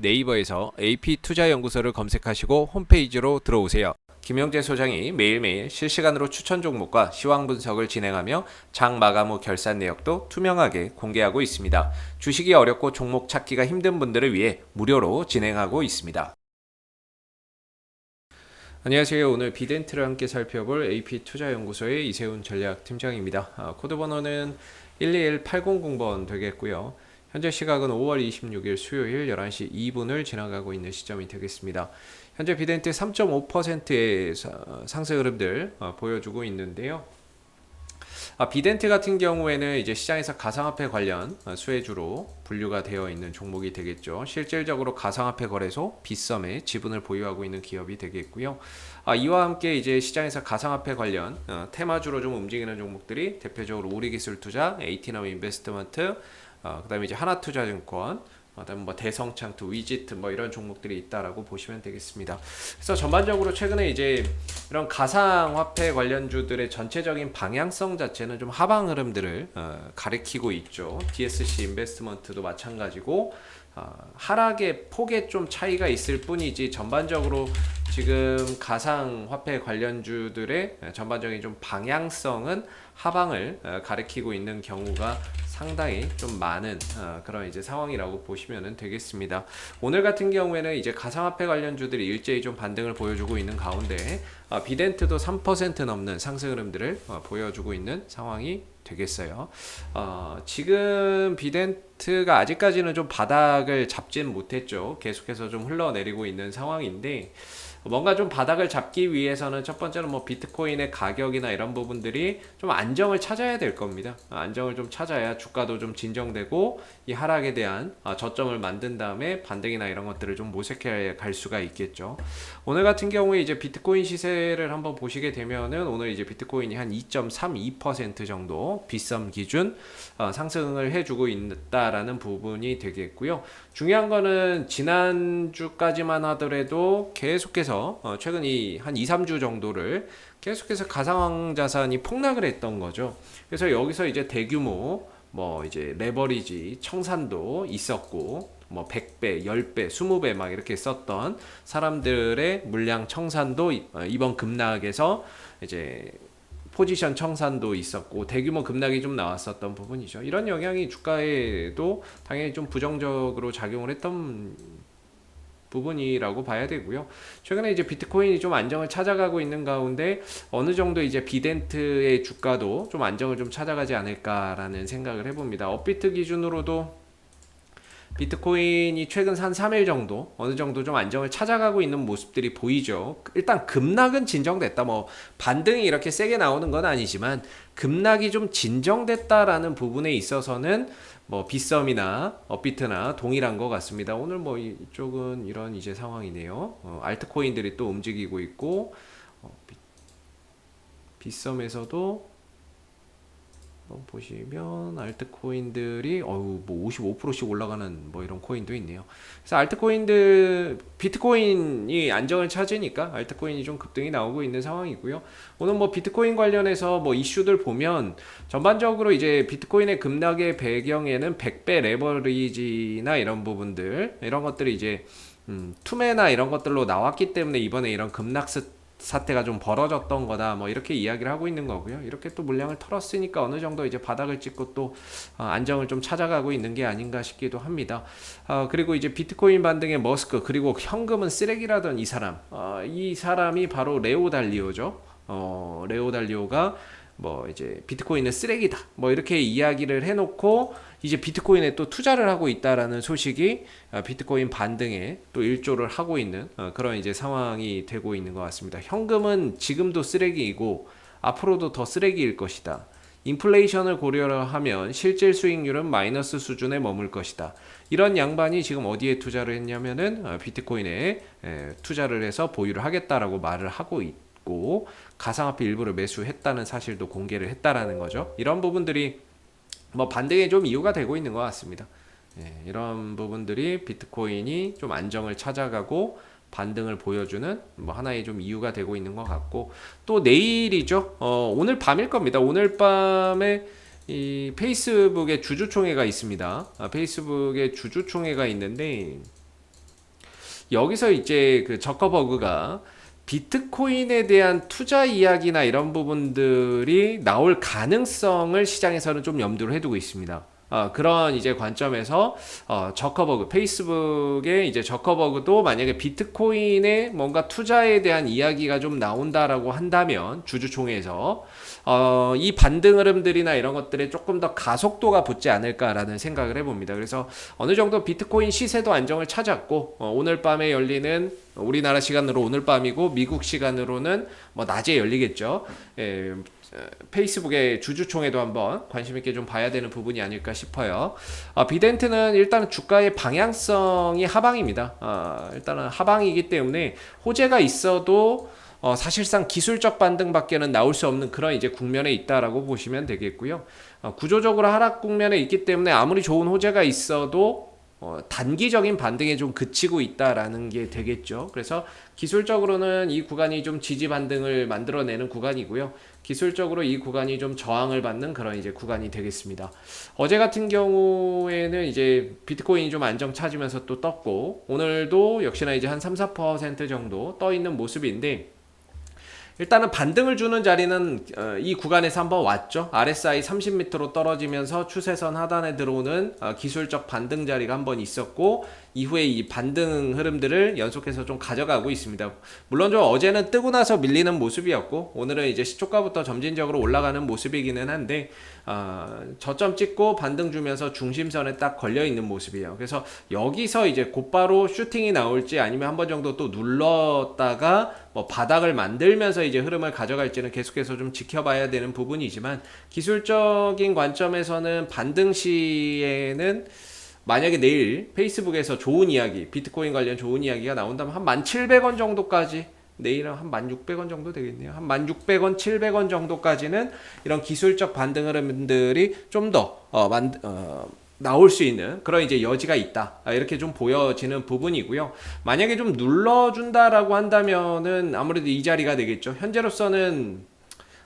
네이버에서 AP투자연구소를 검색하시고 홈페이지로 들어오세요. 김영재 소장이 매일매일 실시간으로 추천 종목과 시황 분석을 진행하며 장 마감 후 결산 내역도 투명하게 공개하고 있습니다. 주식이 어렵고 종목 찾기가 힘든 분들을 위해 무료로 진행하고 있습니다. 안녕하세요. 오늘 비덴트를 함께 살펴볼 AP투자연구소의 이세훈 전략팀장입니다. 코드 번호는 12180번 되겠고요. 현재 시각은 5월 26일 수요일 11시 2분을 지나가고 있는 시점이 되겠습니다. 현재 비덴트 3.5%의 상승 흐름들 보여주고 있는데요. 비덴트 같은 경우에는 이제 시장에서 가상화폐 관련 수혜주로 분류가 되어 있는 종목이 되겠죠. 실질적으로 가상화폐 거래소 빗썸의 지분을 보유하고 있는 기업이 되겠고요. 이와 함께 이제 시장에서 가상화폐 관련 테마주로 좀 움직이는 종목들이 대표적으로 우리기술투자, 에이티넘 인베스트먼트, 그다음에 이제 하나투자증권, 그다음에 뭐 대성창투, 위지트 뭐 이런 종목들이 있다라고 보시면 되겠습니다. 그래서 전반적으로 최근에 이제 이런 가상화폐 관련주들의 전체적인 방향성 자체는 좀 하방 흐름들을 가리키고 있죠. DSC 인베스트먼트도 마찬가지고 하락의 폭에 좀 차이가 있을 뿐이지 전반적으로 지금 가상화폐 관련주들의 전반적인 좀 방향성은 하방을 가리키고 있는 경우가 상당히 좀 많은 그런 이제 상황이라고 보시면 되겠습니다. 오늘 같은 경우에는 이제 가상화폐 관련주들이 일제히 좀 반등을 보여주고 있는 가운데 비덴트도 3% 넘는 상승 흐름들을 보여주고 있는 상황이 되겠어요. 지금 비덴트가 아직까지는 좀 바닥을 잡진 못했죠. 계속해서 좀 흘러내리고 있는 상황인데 뭔가 좀 바닥을 잡기 위해서는 첫 번째는 뭐 비트코인의 가격이나 이런 부분들이 좀 안정을 찾아야 될 겁니다. 안정을 좀 찾아야 주가도 좀 진정되고 이 하락에 대한 저점을 만든 다음에 반등이나 이런 것들을 좀 모색해 갈 수가 있겠죠. 오늘 같은 경우에 이제 비트코인 시세를 한번 보시게 되면은 오늘 이제 비트코인이 한 2.32% 정도 빗썸 기준 상승을 해주고 있다라는 부분이 되겠고요. 중요한 거는 지난주까지만 하더라도 계속해서 최근 한 2, 3주 정도를 계속해서 가상자산이 폭락을 했던 거죠. 그래서 여기서 이제 대규모 뭐 이제 레버리지 청산도 있었고 뭐 100배, 10배, 20배 막 이렇게 썼던 사람들의 물량 청산도 이번 급락에서 이제 포지션 청산도 있었고 대규모 급락이 좀 나왔었던 부분이죠. 이런 영향이 주가에도 당연히 좀 부정적으로 작용을 했던 부분이라고 봐야 되고요. 최근에 이제 비트코인이 좀 안정을 찾아가고 있는 가운데 어느 정도 이제 비덴트의 주가도 좀 안정을 좀 찾아가지 않을까라는 생각을 해봅니다. 업비트 기준으로도 비트코인이 최근 한 3일 정도 어느 정도 좀 안정을 찾아가고 있는 모습들이 보이죠. 일단 급락은 진정됐다. 뭐 반등이 이렇게 세게 나오는 건 아니지만 급락이 좀 진정됐다라는 부분에 있어서는 뭐 빗썸이나 업비트나 동일한 것 같습니다. 오늘 뭐 이쪽은 이런 이제 상황이네요. 알트코인들이 또 움직이고 있고 빗썸에서도 보시면 알트코인들이 뭐 55%씩 올라가는 뭐 이런 코인도 있네요. 그래서 알트코인들 비트코인이 안정을 찾으니까 알트코인이 좀 급등이 나오고 있는 상황이고요. 오늘 뭐 비트코인 관련해서 뭐 이슈들 보면 전반적으로 이제 비트코인의 급락의 배경에는 100배 레버리지나 이런 부분들 이런 것들이 이제 투매나 이런 것들로 나왔기 때문에 이번에 이런 급락 사태가 좀 벌어졌던 거다 뭐 이렇게 이야기를 하고 있는 거고요. 이렇게 또 물량을 털었으니까 어느 정도 이제 바닥을 찍고 또 안정을 좀 찾아가고 있는 게 아닌가 싶기도 합니다. 그리고 이제 비트코인 반등의 머스크 그리고 현금은 쓰레기라던 이 사람이 바로 레오 달리오죠. 레오 달리오가 뭐 이제 비트코인은 쓰레기다 뭐 이렇게 이야기를 해놓고 이제 비트코인에 또 투자를 하고 있다라는 소식이 비트코인 반등에 또 일조를 하고 있는 그런 이제 상황이 되고 있는 것 같습니다. 현금은 지금도 쓰레기이고 앞으로도 더 쓰레기일 것이다. 인플레이션을 고려하면 실질 수익률은 마이너스 수준에 머물 것이다. 이런 양반이 지금 어디에 투자를 했냐면은 비트코인에 투자를 해서 보유를 하겠다라고 말을 하고 있고 가상화폐 일부를 매수했다는 사실도 공개를 했다라는 거죠. 이런 부분들이 뭐 반등에 좀 이유가 되고 있는 것 같습니다. 이런 부분들이 비트코인이 좀 안정을 찾아가고 반등을 보여주는 뭐 하나의 좀 이유가 되고 있는 것 같고 또 내일이죠. 오늘 밤일 겁니다. 오늘 밤에 이 페이스북에 주주총회가 있습니다. 페이스북에 주주총회가 있는데 여기서 이제 그 저커버그가 비트코인에 대한 투자 이야기나 이런 부분들이 나올 가능성을 시장에서는 좀 염두를 해두고 있습니다. 그런 이제 관점에서 저커버그 페이스북의 이제 저커버그도 만약에 비트코인에 뭔가 투자에 대한 이야기가 좀 나온다라고 한다면 주주총회에서 이 반등 흐름들이나 이런 것들에 조금 더 가속도가 붙지 않을까라는 생각을 해봅니다. 그래서 어느 정도 비트코인 시세도 안정을 찾았고 오늘 밤에 열리는 우리나라 시간으로 오늘 밤이고 미국 시간으로는 뭐 낮에 열리겠죠. 페이스북의 주주총회도 한번 관심 있게 좀 봐야 되는 부분이 아닐까 싶어요. 비덴트는 일단 주가의 방향성이 하방입니다. 일단은 하방이기 때문에 호재가 있어도 사실상 기술적 반등밖에는 나올 수 없는 그런 이제 국면에 있다라고 보시면 되겠고요. 구조적으로 하락 국면에 있기 때문에 아무리 좋은 호재가 있어도 단기적인 반등에 좀 그치고 있다라는 게 되겠죠. 그래서 기술적으로는 이 구간이 좀 지지 반등을 만들어내는 구간이고요. 기술적으로 이 구간이 좀 저항을 받는 그런 이제 구간이 되겠습니다. 어제 같은 경우에는 이제 비트코인이 좀 안정 찾으면서 또 떴고 오늘도 역시나 이제 한 3-4% 정도 떠 있는 모습인데 일단은 반등을 주는 자리는 이 구간에서 한번 왔죠. RSI 30m로 떨어지면서 추세선 하단에 들어오는 기술적 반등 자리가 한번 있었고 이후에 이 반등 흐름들을 연속해서 좀 가져가고 있습니다. 물론 좀 어제는 뜨고 나서 밀리는 모습이었고 오늘은 이제 시초가부터 점진적으로 올라가는 모습이기는 한데 저점 찍고 반등 주면서 중심선에 딱 걸려있는 모습이에요. 그래서 여기서 이제 곧바로 슈팅이 나올지 아니면 한 번 정도 또 눌렀다가 뭐 바닥을 만들면서 이제 흐름을 가져갈지는 계속해서 좀 지켜봐야 되는 부분이지만 기술적인 관점에서는 반등 시에는 만약에 내일 페이스북에서 좋은 이야기 비트코인 관련 좋은 이야기가 나온다면 한 1,700원 정도까지 내일은 한 1,600원 정도 되겠네요. 한 1,600원, 700원 정도까지는 이런 기술적 반등 흐름들이 좀 더 나올 수 있는 그런 이제 여지가 있다. 이렇게 좀 보여지는 부분이고요. 만약에 좀 눌러준다라고 한다면은 아무래도 이 자리가 되겠죠. 현재로서는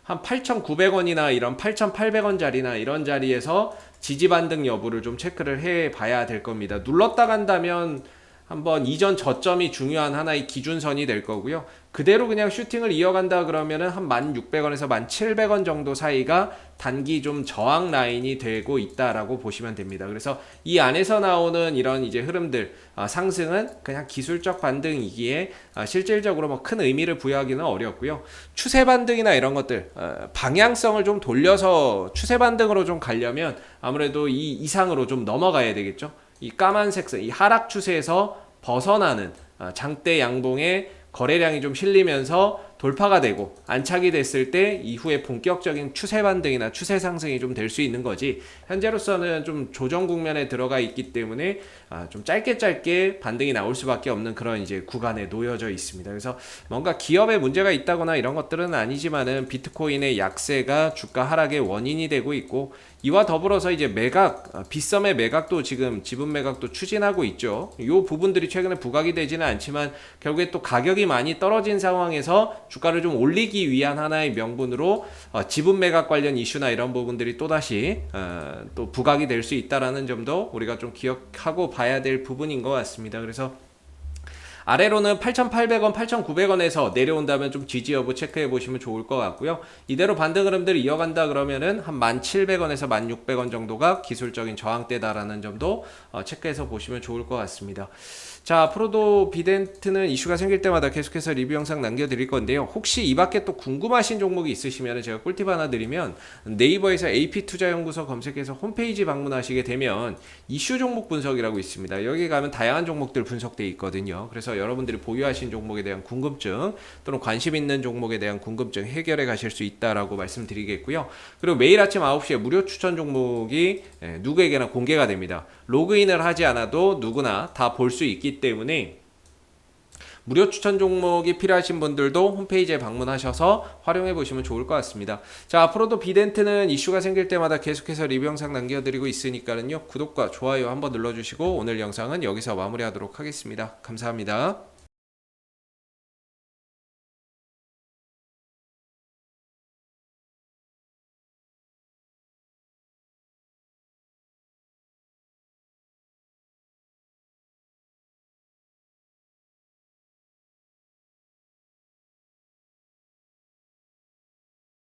한 8,900원이나 이런 8,800원 자리나 이런 자리에서 지지 반등 여부를 좀 체크를 해 봐야 될 겁니다. 눌렀다 간다면 한번 이전 저점이 중요한 하나의 기준선이 될 거고요. 그대로 그냥 슈팅을 이어간다 그러면은 한 1,600원에서 1,700원 정도 사이가 단기 좀 저항 라인이 되고 있다라고 보시면 됩니다. 그래서 이 안에서 나오는 이런 이제 흐름들 상승은 그냥 기술적 반등이기에 실질적으로 뭐 큰 의미를 부여하기는 어렵고요. 추세 반등이나 이런 것들 방향성을 좀 돌려서 추세 반등으로 좀 가려면 아무래도 이 이상으로 좀 넘어가야 되겠죠. 이 까만색 이 하락 추세에서 벗어나는 장대 양봉의 거래량이 좀 실리면서 돌파가 되고 안착이 됐을 때 이후에 본격적인 추세 반등이나 추세 상승이 좀 될 수 있는 거지 현재로서는 좀 조정 국면에 들어가 있기 때문에 좀 짧게 반등이 나올 수밖에 없는 그런 이제 구간에 놓여져 있습니다. 그래서 뭔가 기업에 문제가 있다거나 이런 것들은 아니지만은 비트코인의 약세가 주가 하락의 원인이 되고 있고 이와 더불어서 이제 매각, 빗썸의 매각도 지금 지분 매각도 추진하고 있죠. 이 부분들이 최근에 부각이 되지는 않지만 결국에 또 가격이 많이 떨어진 상황에서 주가를 좀 올리기 위한 하나의 명분으로 지분 매각 관련 이슈나 이런 부분들이 또다시 또 부각이 될 수 있다라는 점도 우리가 좀 기억하고 봐야 될 부분인 것 같습니다. 그래서 아래로는 8,800원, 8,900원에서 내려온다면 좀 지지 여부 체크해 보시면 좋을 것 같고요. 이대로 반등 흐름들을 이어간다 그러면은 한 1,700원에서 1,600원 정도가 기술적인 저항대다라는 점도 체크해서 보시면 좋을 것 같습니다. 자, 앞으로도 비덴트는 이슈가 생길 때마다 계속해서 리뷰 영상 남겨드릴 건데요. 혹시 이 밖에 또 궁금하신 종목이 있으시면 제가 꿀팁 하나 드리면 네이버에서 AP투자연구소 검색해서 홈페이지 방문하시게 되면 이슈 종목 분석이라고 있습니다. 여기 가면 다양한 종목들 분석되어 있거든요. 그래서 여러분들이 보유하신 종목에 대한 궁금증 또는 관심 있는 종목에 대한 궁금증 해결해 가실 수 있다라고 말씀드리겠고요. 그리고 매일 아침 9시에 무료 추천 종목이 누구에게나 공개가 됩니다. 로그인을 하지 않아도 누구나 다 볼 수 있기 때문에 무료 추천 종목이 필요하신 분들도 홈페이지에 방문하셔서 활용해 보시면 좋을 것 같습니다. 자, 앞으로도 비덴트는 이슈가 생길 때마다 계속해서 리뷰 영상 남겨드리고 있으니까요. 구독과 좋아요 한번 눌러주시고 오늘 영상은 여기서 마무리하도록 하겠습니다. 감사합니다.